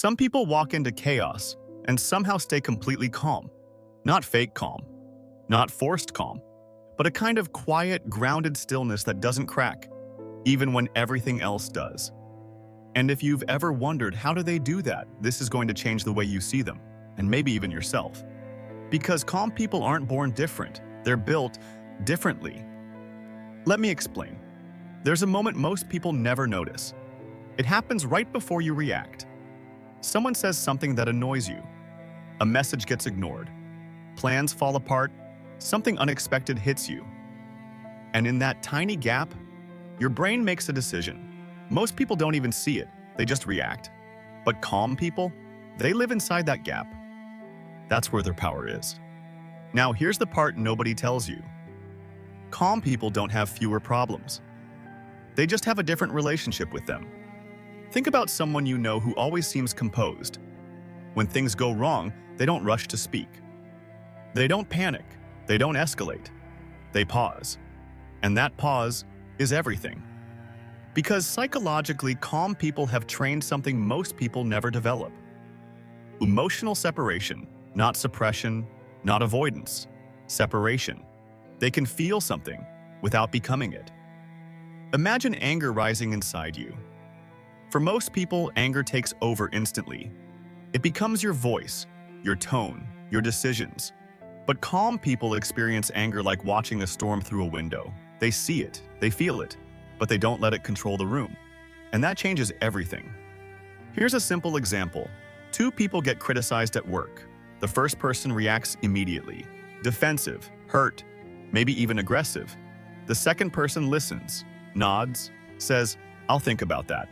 Some people walk into chaos and somehow stay completely calm. Not fake calm, not forced calm, but a kind of quiet, grounded stillness that doesn't crack, even when everything else does. And if you've ever wondered how do they do that, this is going to change the way you see them, and maybe even yourself. Because calm people aren't born different, they're built differently. Let me explain. There's a moment most people never notice. It happens right before you react. Someone says something that annoys you. A message gets ignored. Plans fall apart. Something unexpected hits you. And in that tiny gap, your brain makes a decision. Most people don't even see it, they just react. But calm people, they live inside that gap. That's where their power is. Now here's the part nobody tells you. Calm people don't have fewer problems. They just have a different relationship with them. Think about someone you know who always seems composed. When things go wrong, they don't rush to speak. They don't panic. They don't escalate. They pause. And that pause is everything. Because psychologically, calm people have trained something most people never develop. Emotional separation, not suppression, not avoidance. Separation. They can feel something without becoming it. Imagine anger rising inside you. For most people, anger takes over instantly. It becomes your voice, your tone, your decisions. But calm people experience anger like watching a storm through a window. They see it, they feel it, but they don't let it control the room. And that changes everything. Here's a simple example. Two people get criticized at work. The first person reacts immediately, defensive, hurt, maybe even aggressive. The second person listens, nods, says, "I'll think about that."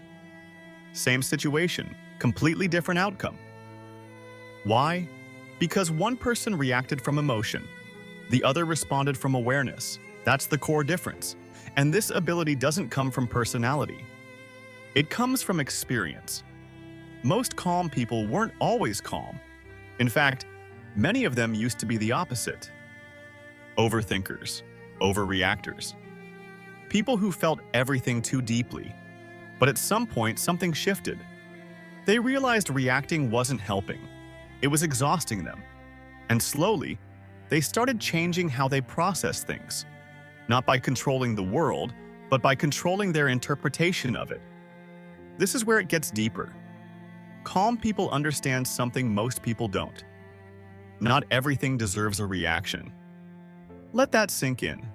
Same situation, completely different outcome. Why? Because one person reacted from emotion, the other responded from awareness. That's the core difference. And this ability doesn't come from personality. It comes from experience. Most calm people weren't always calm. In fact, many of them used to be the opposite. Overthinkers, overreactors. People who felt everything too deeply. But at some point, something shifted. They realized reacting wasn't helping. It was exhausting them. And slowly, they started changing how they process things. Not by controlling the world, but by controlling their interpretation of it. This is where it gets deeper. Calm people understand something most people don't. Not everything deserves a reaction. Let that sink in.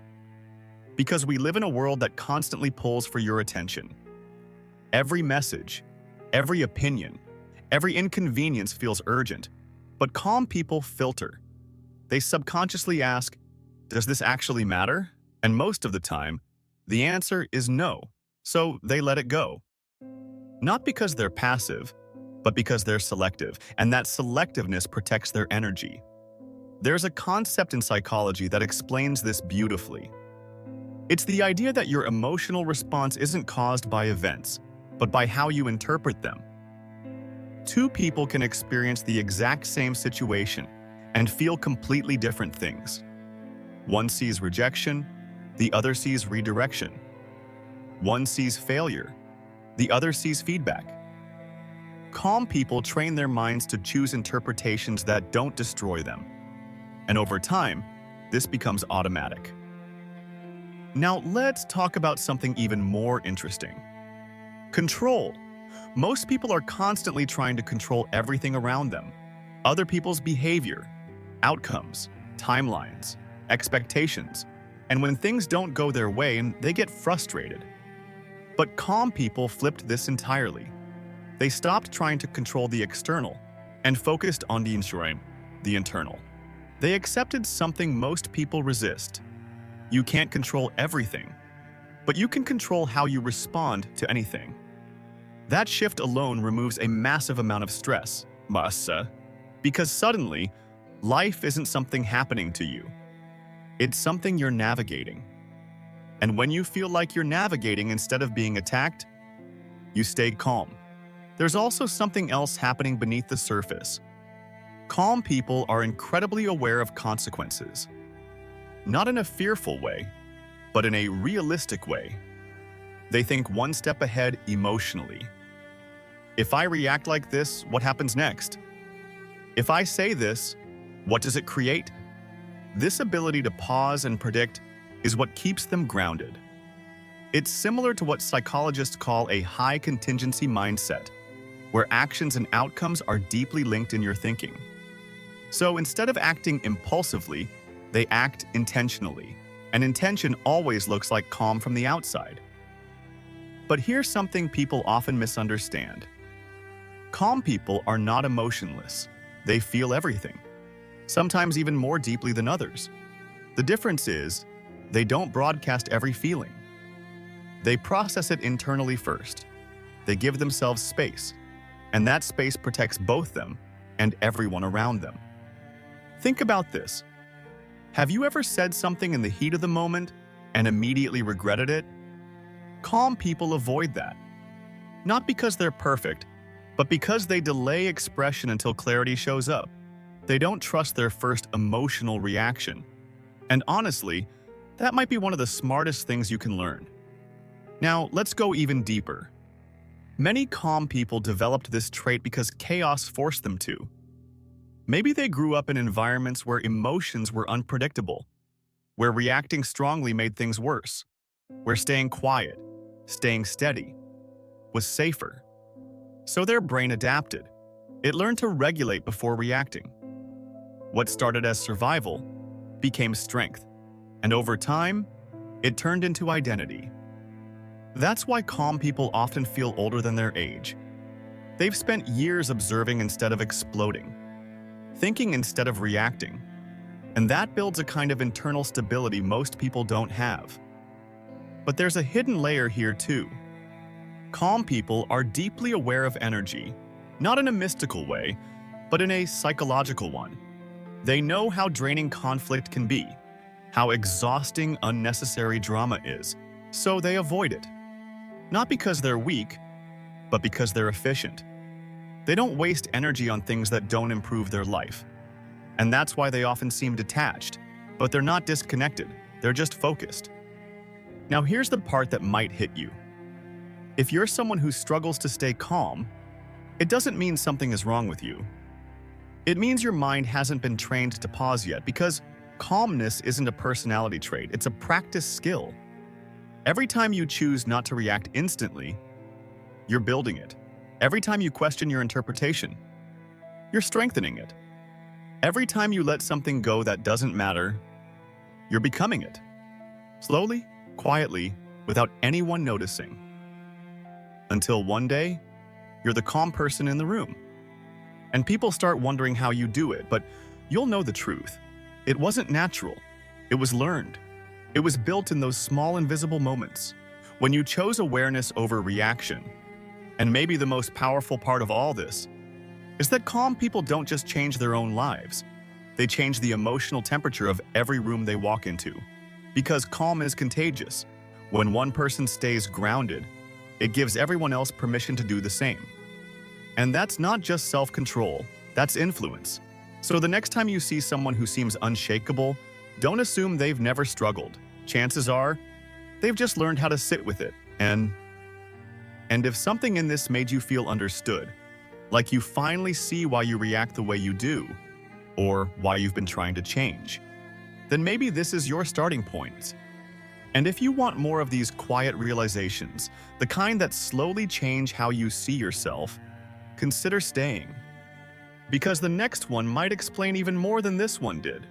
Because we live in a world that constantly pulls for your attention. Every message, every opinion, every inconvenience feels urgent, but calm people filter. They subconsciously ask, does this actually matter? And most of the time, the answer is no, so they let it go. Not because they're passive, but because they're selective, and that selectiveness protects their energy. There's a concept in psychology that explains this beautifully. It's the idea that your emotional response isn't caused by events, but by how you interpret them. Two people can experience the exact same situation and feel completely different things. One sees rejection, the other sees redirection. One sees failure, the other sees feedback. Calm people train their minds to choose interpretations that don't destroy them. And over time, this becomes automatic. Now let's talk about something even more interesting. Control. Most people are constantly trying to control everything around them. Other people's behavior, outcomes, timelines, expectations. And when things don't go their way, they get frustrated. But calm people flipped this entirely. They stopped trying to control the external and focused on the internal. They accepted something most people resist. You can't control everything, but you can control how you respond to anything. That shift alone removes a massive amount of stress, because suddenly, life isn't something happening to you. It's something you're navigating. And when you feel like you're navigating instead of being attacked, you stay calm. There's also something else happening beneath the surface. Calm people are incredibly aware of consequences. Not in a fearful way, but in a realistic way. They think one step ahead emotionally. If I react like this, what happens next? If I say this, what does it create? This ability to pause and predict is what keeps them grounded. It's similar to what psychologists call a high contingency mindset, where actions and outcomes are deeply linked in your thinking. So instead of acting impulsively, they act intentionally, and intention always looks like calm from the outside. But here's something people often misunderstand. Calm people are not emotionless. They feel everything, sometimes even more deeply than others. The difference is, they don't broadcast every feeling. They process it internally first. They give themselves space, and that space protects both them and everyone around them. Think about this. Have you ever said something in the heat of the moment and immediately regretted it? Calm people avoid that. Not because they're perfect, but because they delay expression until clarity shows up. They don't trust their first emotional reaction. And honestly, that might be one of the smartest things you can learn. Now, let's go even deeper. Many calm people developed this trait because chaos forced them to. Maybe they grew up in environments where emotions were unpredictable, where reacting strongly made things worse, where staying quiet, staying steady, was safer. So their brain adapted. It learned to regulate before reacting. What started as survival became strength, and over time, it turned into identity. That's why calm people often feel older than their age. They've spent years observing instead of exploding, thinking instead of reacting, and that builds a kind of internal stability most people don't have. But there's a hidden layer here too. Calm people are deeply aware of energy, not in a mystical way, but in a psychological one. They know how draining conflict can be, how exhausting unnecessary drama is, so they avoid it. Not because they're weak, but because they're efficient. They don't waste energy on things that don't improve their life. And that's why they often seem detached, but they're not disconnected, they're just focused. Now here's the part that might hit you. If you're someone who struggles to stay calm, it doesn't mean something is wrong with you. It means your mind hasn't been trained to pause yet, because calmness isn't a personality trait, it's a practice skill. Every time you choose not to react instantly, you're building it. Every time you question your interpretation, you're strengthening it. Every time you let something go that doesn't matter, you're becoming it. Slowly, quietly, without anyone noticing. Until one day, you're the calm person in the room. And people start wondering how you do it, but you'll know the truth. It wasn't natural. It was learned. It was built in those small invisible moments, when you chose awareness over reaction. And maybe the most powerful part of all this is that calm people don't just change their own lives. They change the emotional temperature of every room they walk into. Because calm is contagious. When one person stays grounded, it gives everyone else permission to do the same. And that's not just self-control, that's influence. So the next time you see someone who seems unshakable, don't assume they've never struggled. Chances are, they've just learned how to sit with it. And if something in this made you feel understood, like you finally see why you react the way you do, or why you've been trying to change, then maybe this is your starting point. And if you want more of these quiet realizations, the kind that slowly change how you see yourself, consider staying. Because the next one might explain even more than this one did.